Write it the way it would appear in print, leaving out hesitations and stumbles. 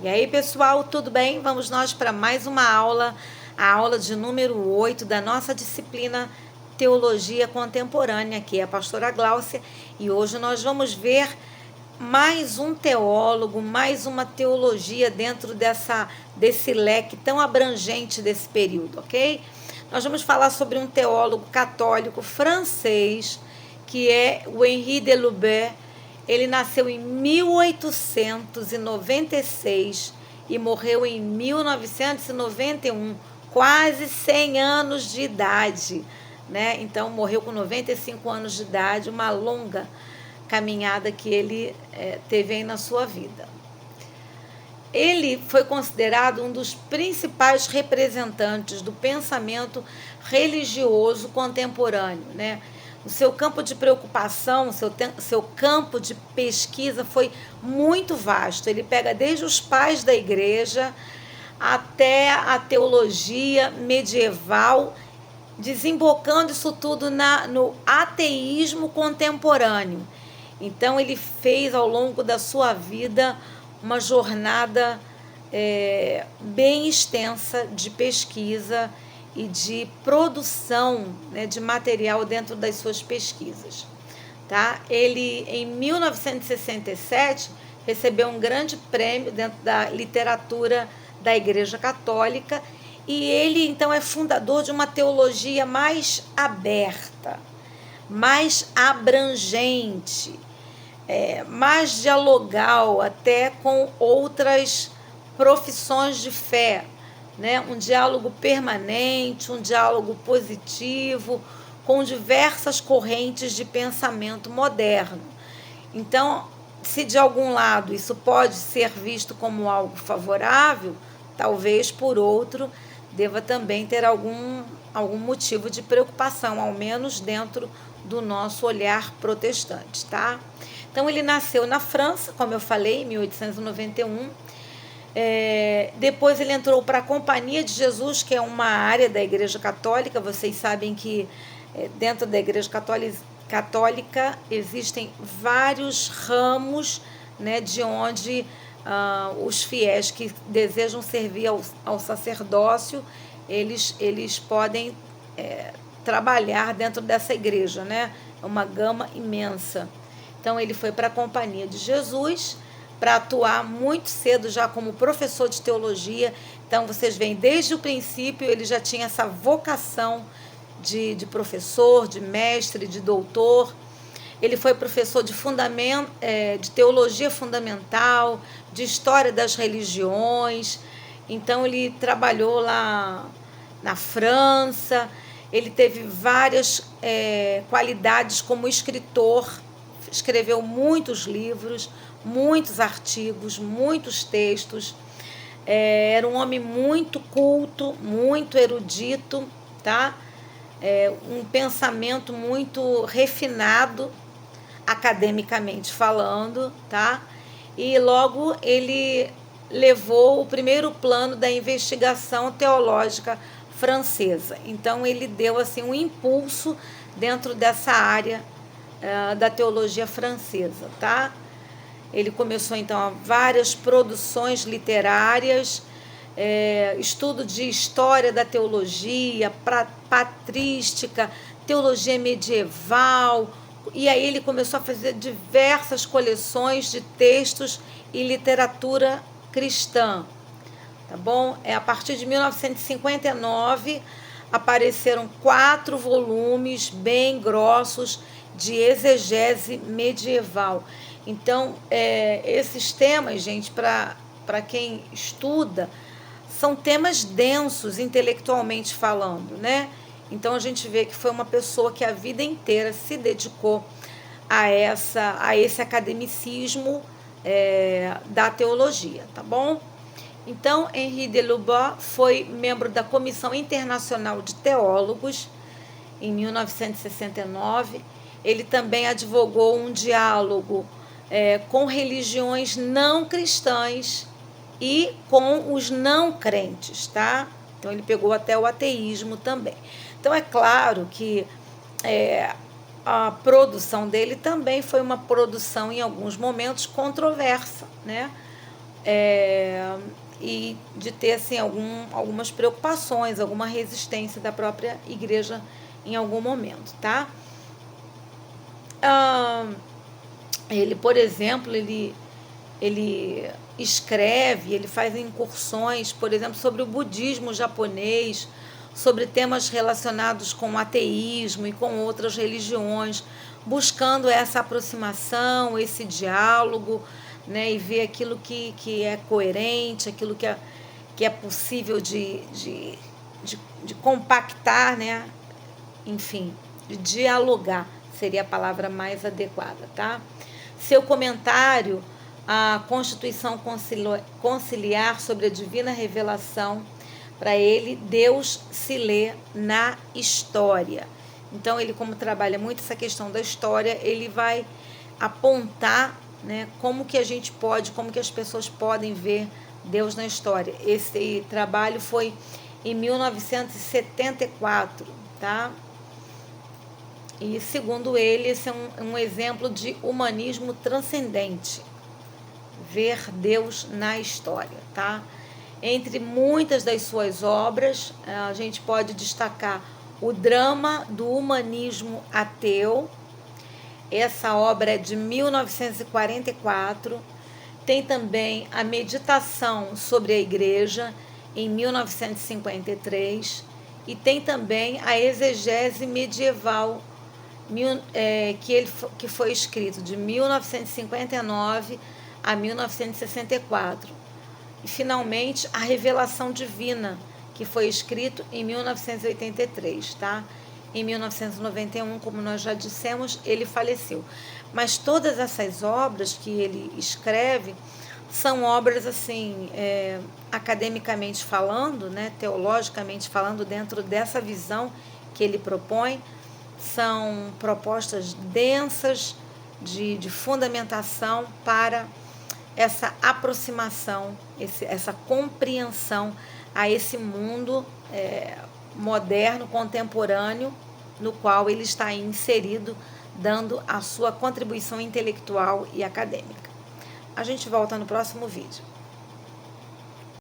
E aí, pessoal, tudo bem? Vamos nós para mais uma aula, a aula de número 8 da nossa disciplina Teologia Contemporânea, que é a pastora Gláucia, e hoje nós vamos ver mais um teólogo, mais uma teologia dentro desse leque tão abrangente desse período, ok? Nós vamos falar sobre um teólogo católico francês, que é o Henri de Lubert. Ele nasceu em 1896 e morreu em 1991, quase 100 anos de idade, né? Então, morreu com 95 anos de idade, uma longa caminhada que ele teve aí na sua vida. Ele foi considerado um dos principais representantes do pensamento religioso contemporâneo, né? O seu campo de preocupação, seu campo de pesquisa foi muito vasto. Ele pega desde os pais da igreja até a teologia medieval, desembocando isso tudo no ateísmo contemporâneo. Então, ele fez ao longo da sua vida uma jornada bem extensa de pesquisa e de produção, né, de material dentro das suas pesquisas. Tá? Ele, em 1967, recebeu um grande prêmio dentro da literatura da Igreja Católica e ele, então, é fundador de uma teologia mais aberta, mais abrangente, mais dialogal até com outras profissões de fé, né? Um diálogo permanente, um diálogo positivo com diversas correntes de pensamento moderno. Então, se de algum lado isso pode ser visto como algo favorável, talvez por outro deva também ter algum motivo de preocupação, ao menos dentro do nosso olhar protestante, tá? Então, ele nasceu na França, como eu falei, em 1891. Depois ele entrou para a Companhia de Jesus, que é uma área da Igreja Católica. Vocês sabem que dentro da Igreja Católica existem vários ramos, né, de onde os fiéis que desejam servir ao sacerdócio, eles podem trabalhar dentro dessa igreja, né? É uma gama imensa. Então, ele foi para a Companhia de Jesus para atuar muito cedo já como professor de teologia. Então, vocês veem, desde o princípio ele já tinha essa vocação de professor, de mestre, de doutor. Ele foi professor de teologia fundamental, de história das religiões. Então, ele trabalhou lá na França. Ele teve várias qualidades como escritor, escreveu muitos livros, muitos artigos, muitos textos. Era um homem muito culto, muito erudito, tá? Um pensamento muito refinado, academicamente falando, tá? E logo ele levou o primeiro plano da investigação teológica francesa. Então, ele deu assim um impulso dentro dessa área da teologia francesa, tá? Ele começou, então, várias produções literárias, estudo de história da teologia, patrística, teologia medieval, e aí ele começou a fazer diversas coleções de textos e literatura cristã, tá bom? A partir de 1959, apareceram 4 volumes bem grossos de exegese medieval. Então, esses temas, gente, para quem estuda, são temas densos intelectualmente falando, né? Então, a gente vê que foi uma pessoa que a vida inteira se dedicou a esse academicismo da teologia, tá bom? Então, Henri de Lubert foi membro da Comissão Internacional de Teólogos em 1969. Ele também advogou um diálogo com religiões não cristãs e com os não crentes, tá? Então, ele pegou até o ateísmo também. Então, é claro que a produção dele também foi uma produção, em alguns momentos, controversa, né? e de ter assim, algumas preocupações, alguma resistência da própria igreja em algum momento, tá? Ele, por exemplo, ele escreve, ele faz incursões, por exemplo, sobre o budismo japonês, sobre temas relacionados com o ateísmo e com outras religiões, buscando essa aproximação, esse diálogo, né, e ver aquilo que é coerente, aquilo que é possível de compactar, né, enfim, de dialogar, seria a palavra mais adequada, tá? Seu comentário, a Constituição Conciliar sobre a Divina Revelação, para ele, Deus se lê na história. Então, ele, como trabalha muito essa questão da história, ele vai apontar, né, como que a gente pode, como que as pessoas podem ver Deus na história. Esse trabalho foi em 1974, tá? E, segundo ele, esse é um exemplo de humanismo transcendente, ver Deus na história, tá? Entre muitas das suas obras, a gente pode destacar o Drama do Humanismo Ateu. Essa obra é de 1944. Tem também a Meditação sobre a Igreja, em 1953. E tem também a Exegese Medieval, que foi escrito de 1959 a 1964. E, finalmente, a Revelação Divina, que foi escrito em 1983, tá? Em 1991, como nós já dissemos, ele faleceu. Mas todas essas obras que ele escreve são obras, assim, academicamente falando, né, teologicamente falando, dentro dessa visão que ele propõe, são propostas densas de fundamentação para essa aproximação, essa compreensão a esse mundo moderno, contemporâneo, no qual ele está inserido, dando a sua contribuição intelectual e acadêmica. A gente volta no próximo vídeo.